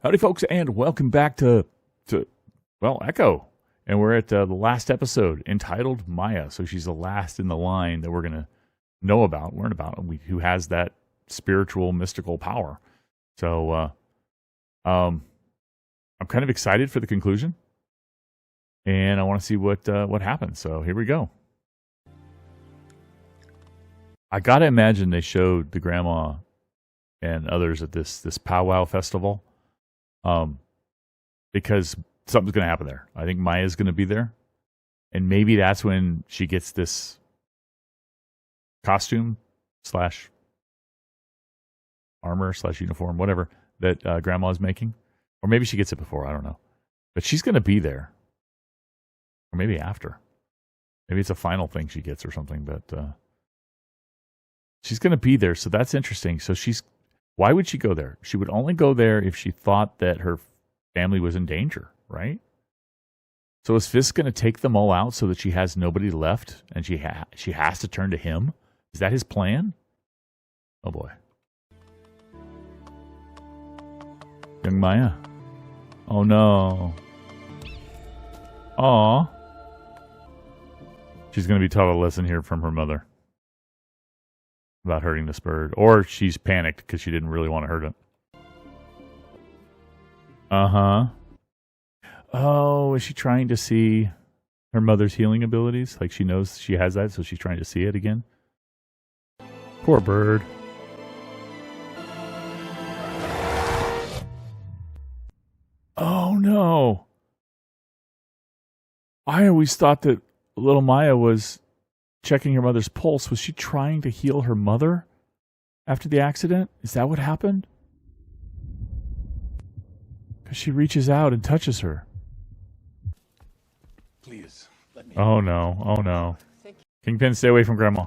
Howdy, folks, and welcome back to Echo. And we're at the last episode entitled Maya. So she's the last in the line that we're going to know about, learn about, who has that spiritual, mystical power. So I'm kind of excited for the conclusion, and I want to see what happens. So here we go. I got to imagine they showed the grandma and others at this powwow festival. Because something's going to happen there. I think Maya's going to be there. And maybe that's when she gets this costume / armor / uniform, whatever, that Grandma's making. Or maybe she gets it before, I don't know. But she's going to be there. Or maybe after. Maybe it's a final thing she gets or something, but she's going to be there, so that's interesting. So why would she go there? She would only go there if she thought that her family was in danger, right? So is Fisk going to take them all out so that she has nobody left and she has to turn to him? Is that his plan? Oh boy. Young Maya. Oh no. Aw. She's going to be taught a lesson here from her mother about hurting this bird. Or she's panicked because she didn't really want to hurt it. Uh-huh. Oh, is she trying to see her mother's healing abilities? Like she knows she has that, so she's trying to see it again? Poor bird. Oh, no. I always thought that little Maya was checking her mother's pulse. Was she trying to heal her mother after the accident? Is that what happened? Because she reaches out and touches her. Please, let me. Oh no, oh no. Kingpin, stay away from Grandma.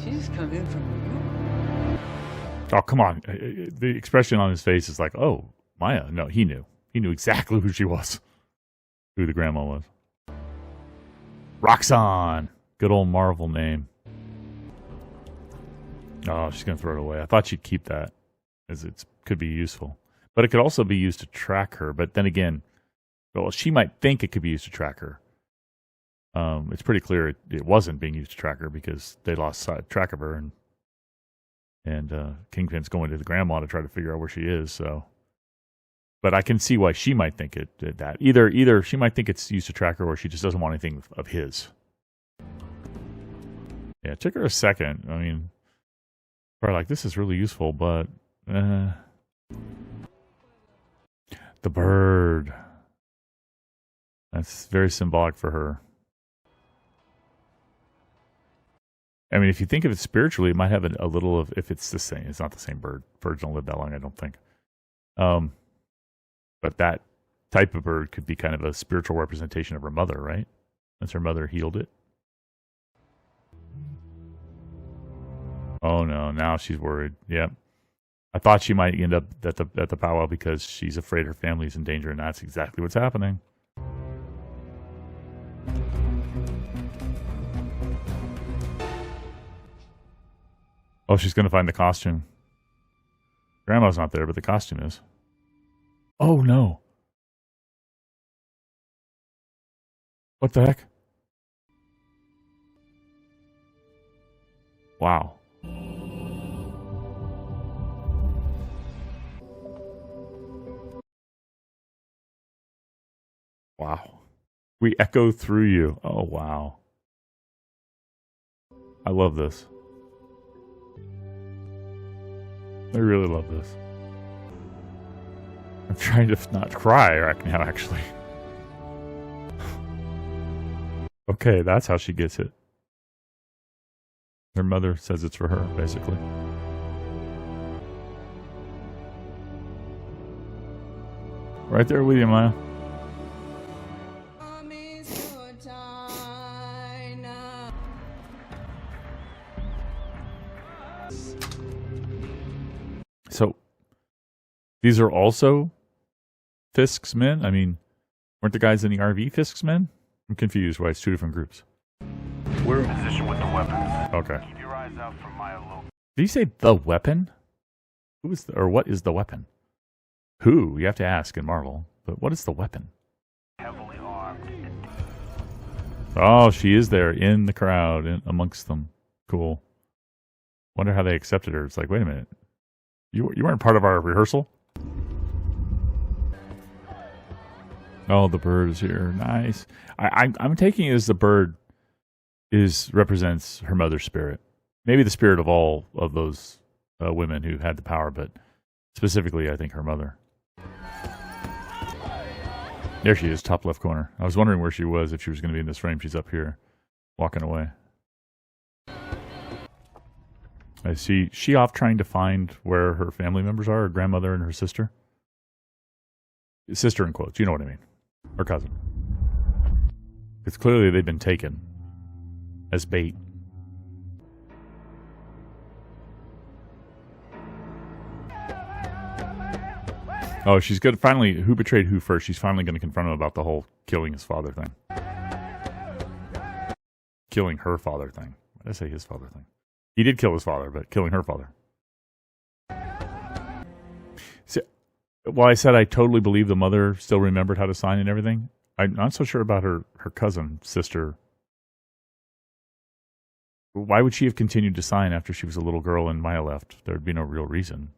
She just come in from the room. Oh, come on. The expression on his face is like, oh, Maya. No, he knew. He knew exactly who she was. Who the grandma was. Roxxon. Good old Marvel name. Oh, she's going to throw it away. I thought she'd keep that, as it could be useful. But it could also be used to track her. But then again, well, she might think it could be used to track her. It's pretty clear it wasn't being used to track her because they lost track of her. And Kingpin's going to the grandma to try to figure out where she is. So, but I can see why she might think it did that. Either she might think it's used to track her or she just doesn't want anything of his. Yeah, it took her a second. I mean, probably like, this is really useful, but the bird. That's very symbolic for her. I mean, if you think of it spiritually, it might have a little of, if it's the same. It's not the same bird. Birds don't live that long, I don't think. But that type of bird could be kind of a spiritual representation of her mother, right? Since her mother healed it. Oh no, now she's worried. Yep. I thought she might end up at the powwow because she's afraid her family's in danger, and that's exactly what's happening. Oh, she's going to find the costume. Grandma's not there, but the costume is. Oh no. What the heck? Wow. Wow. We echo through you. Oh, wow. I love this. I really love this. I'm trying to not cry right now, actually. Okay, that's how she gets it. Her mother says it's for her, basically. Right there with you, Maya. So, these are also Fisk's men? I mean, weren't the guys in the RV Fisk's men? I'm confused why it's two different groups. We're in position with the weapons. Okay. Keep your eyes out for Maya Lo. Did you say the weapon? Who is or what is the weapon? Who? You have to ask in Marvel. But what is the weapon? Heavily armed. Oh, she is there in the crowd, amongst them. Cool. Wonder how they accepted her. It's like, wait a minute. You weren't part of our rehearsal? Oh, the bird is here. Nice. I'm taking it as the bird represents her mother's spirit. Maybe the spirit of all of those women who had the power, but specifically, I think her mother. There she is, top left corner. I was wondering where she was, if she was going to be in this frame. She's up here, walking away. I see. She off trying to find where her family members are, her grandmother and her sister. Sister in quotes, you know what I mean. Her cousin. Because clearly they've been taken as bait. Oh, she's good. Finally, who betrayed who first? She's finally going to confront him about the whole killing his father thing. Killing her father thing. Why did I say his father thing? He did kill his father, but killing her father. See, well, I said I totally believe the mother still remembered how to sign and everything. I'm not so sure about her cousin, sister. Why would she have continued to sign after she was a little girl and Maya left? There would be no real reason.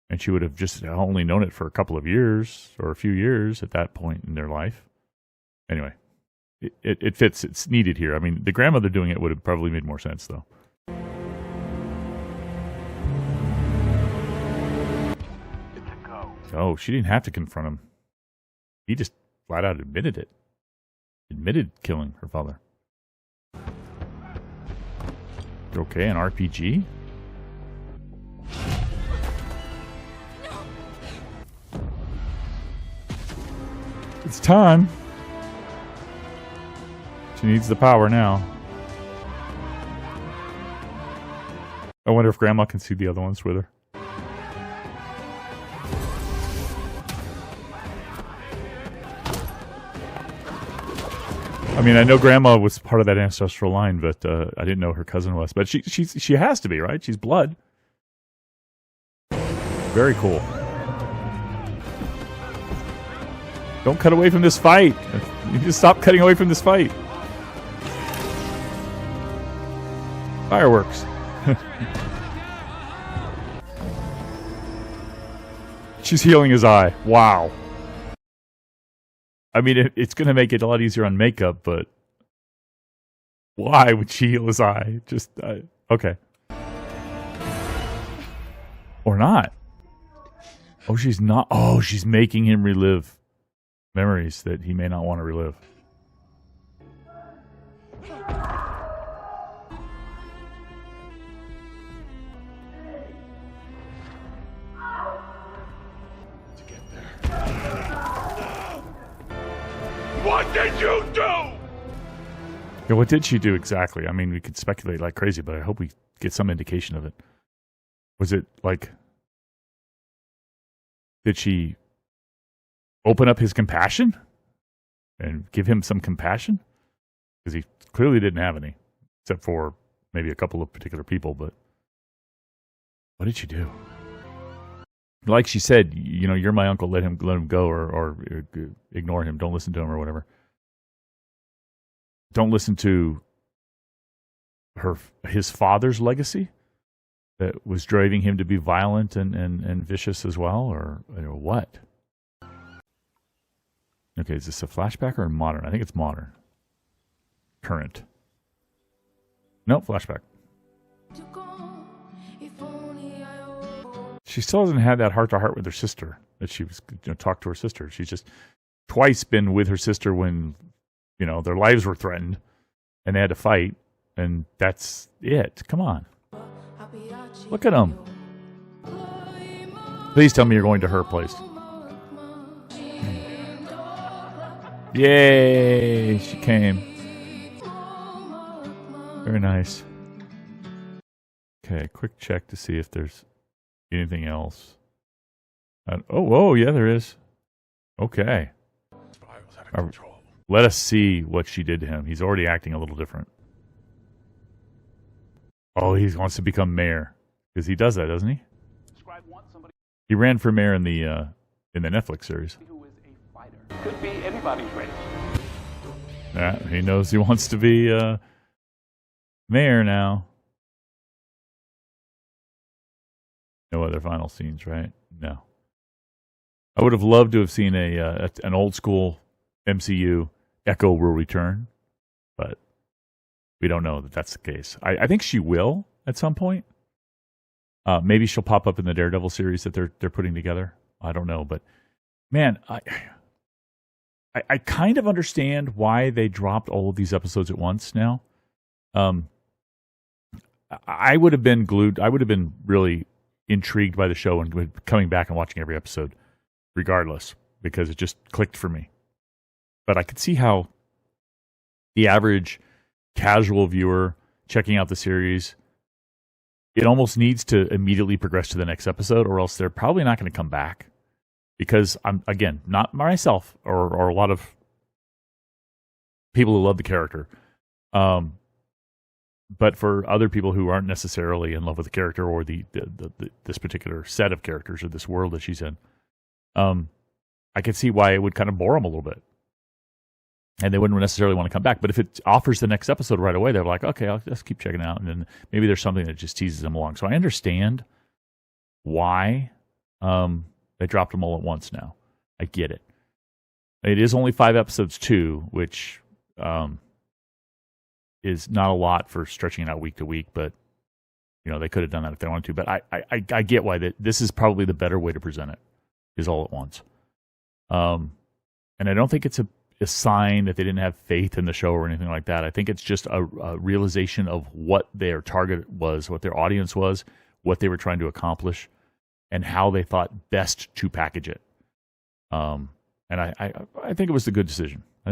And she would have just only known it for a couple of years or a few years at that point in their life. Anyway, it fits. It's needed here. I mean, the grandmother doing it would have probably made more sense, though. It's a go. Oh, she didn't have to confront him. He just flat out admitted it. Admitted killing her father. Okay, an RPG? It's time. She needs the power now. I wonder if Grandma can see the other ones with her. I mean, I know Grandma was part of that ancestral line, but I didn't know her cousin was. But she has to be, right? She's blood. Very cool. Don't cut away from this fight. You just stop cutting away from this fight. Fireworks. She's healing his eye. Wow. I mean, it's going to make it a lot easier on makeup, but why would she heal his eye? Just, okay. Or not. Oh, she's not. Oh, she's making him relive memories that he may not want to relive. What did you do? Yeah, what did she do exactly? I mean, we could speculate like crazy, but I hope we get some indication of it. Was it like, did she open up his compassion and give him some compassion? Because he clearly didn't have any, except for maybe a couple of particular people. But what did she do? Like she said, you know, you're my uncle. Let him go, or ignore him. Don't listen to him, or whatever. Don't listen to his father's legacy that was driving him to be violent and vicious as well, or what? Okay, is this a flashback or modern? I think it's modern. Current. No, flashback. She still hasn't had that heart-to-heart with her sister that she was, talked to her sister. She's just twice been with her sister when, their lives were threatened and they had to fight, and that's it. Come on. Look at them. Please tell me you're going to her place. Yay, she came. Very nice. Okay, quick check to see if there's anything else. Oh, yeah, there is. Okay. Let us see what she did to him. He's already acting a little different. Oh, he wants to become mayor. Because he does that, doesn't he? He ran for mayor in the Netflix series. Who is a fighter. Could be anybody's race. Yeah, he knows he wants to be mayor now. No other final scenes, right? No. I would have loved to have seen an old school MCU Echo will return, but we don't know that that's the case. I think she will at some point. Maybe she'll pop up in the Daredevil series that they're putting together. I don't know, but man, I kind of understand why they dropped all of these episodes at once now. I would have been glued. I would have been really intrigued by the show and coming back and watching every episode regardless, because it just clicked for me. But I could see how the average casual viewer checking out the series, it almost needs to immediately progress to the next episode, or else they're probably not going to come back. Because I'm, again, not myself or a lot of people who love the character. But for other people who aren't necessarily in love with the character or this particular set of characters or this world that she's in, I could see why it would kind of bore them a little bit. And they wouldn't necessarily want to come back. But if it offers the next episode right away, they're like, okay, I'll just keep checking out. And then maybe there's something that just teases them along. So I understand why they dropped them all at once now. I get it. It is only 5 episodes too, which is not a lot for stretching it out week to week, but they could have done that if they wanted to. But I get why this is probably the better way to present it, is all at once. And I don't think it's a sign that they didn't have faith in the show or anything like that. I think it's just a realization of what their target was, what their audience was, what they were trying to accomplish, and how they thought best to package it. And I think it was a good decision. I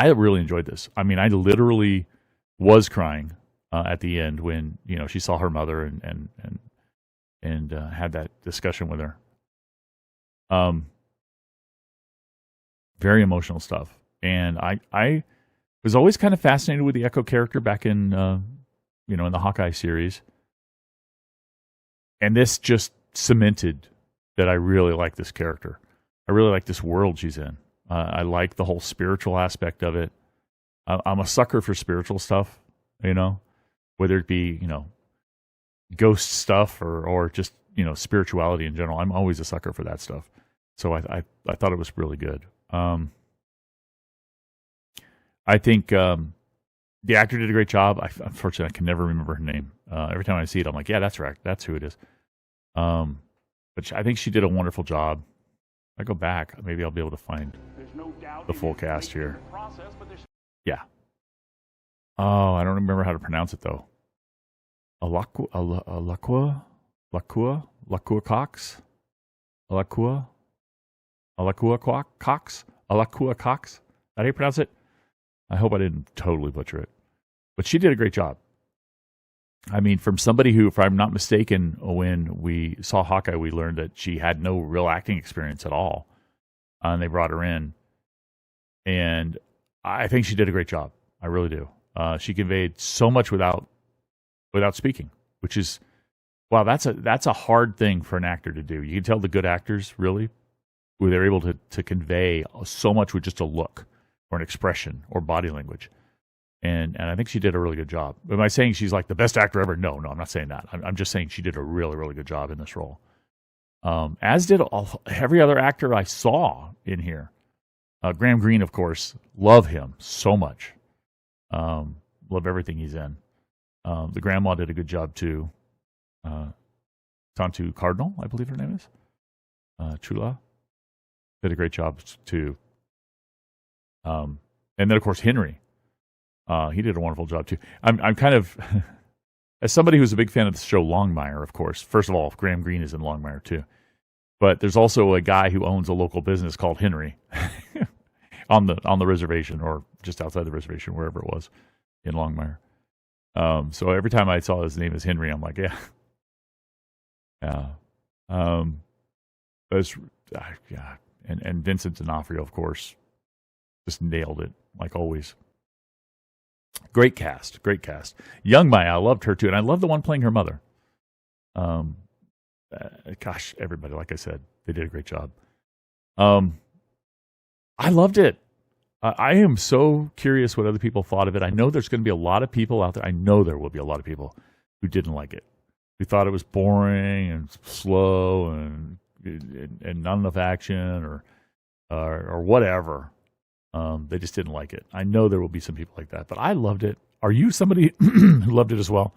really enjoyed this. I mean, I literally was crying at the end when she saw her mother and had that discussion with her. Very emotional stuff, and I was always kind of fascinated with the Echo character back in in the Hawkeye series, and this just cemented that I really like this character. I really like this world she's in. I like the whole spiritual aspect of it. I'm a sucker for spiritual stuff, whether it be, ghost stuff or just, spirituality in general. I'm always a sucker for that stuff. So I thought it was really good. I think the actor did a great job. Unfortunately, I can never remember her name. Every time I see it, I'm like, yeah, that's right. That's who it is. But I think she did a wonderful job. If I go back, maybe I'll be able to find the full cast here. Yeah. Oh, I don't remember how to pronounce it though. Alakua Cox. Is that how you pronounce it? I hope I didn't totally butcher it. But she did a great job. I mean, from somebody who, if I'm not mistaken, when we saw Hawkeye, we learned that she had no real acting experience at all. And they brought her in. And I think she did a great job. I really do. She conveyed so much without speaking, which is, wow, that's a hard thing for an actor to do. You can tell the good actors, really, who they're able to convey so much with just a look or an expression or body language. And I think she did a really good job. Am I saying she's like the best actor ever? No, I'm not saying that. I'm just saying she did a really, really good job in this role. As did every other actor I saw in here. Graham Greene, of course, love him so much. Love everything he's in. The grandma did a good job too. Tantu Cardinal, I believe her name is. Chula did a great job too. And then, of course, Henry. He did a wonderful job too. I'm kind of, as somebody who's a big fan of the show Longmire, of course. First of all, Graham Greene is in Longmire too, but there's also a guy who owns a local business called Henry on the reservation, or just outside the reservation, wherever it was in Longmire. So every time I saw his name as Henry, I'm like, yeah. And Vincent D'Onofrio, of course, just nailed it like always. Great cast. Young Maya, I loved her too, and I love the one playing her mother. Gosh, everybody, like I said, they did a great job. I loved it. I am so curious what other people thought of it. I know there's going to be a lot of people out there. I know there will be a lot of people who didn't like it, who thought it was boring and slow and not enough action or whatever. They just didn't like it. I know there will be some people like that, but I loved it. Are you somebody who loved it as well?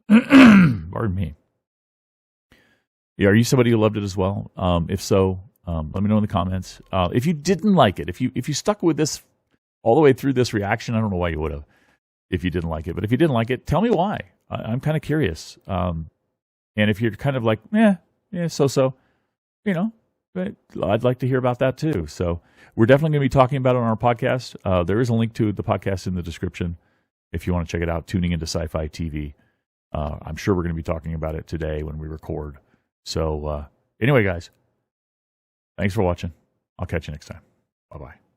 Pardon me. Yeah, are you somebody who loved it as well? If so, let me know in the comments. If you didn't like it, if you stuck with this all the way through this reaction, I don't know why you would have if you didn't like it. But if you didn't like it, tell me why. I'm kind of curious. And if you're kind of like, so, but I'd like to hear about that too. So we're definitely going to be talking about it on our podcast. There is a link to the podcast in the description if you want to check it out, tuning into Sci-Fi TV. I'm sure we're going to be talking about it today when we record. So anyway, guys, thanks for watching. I'll catch you next time. Bye-bye.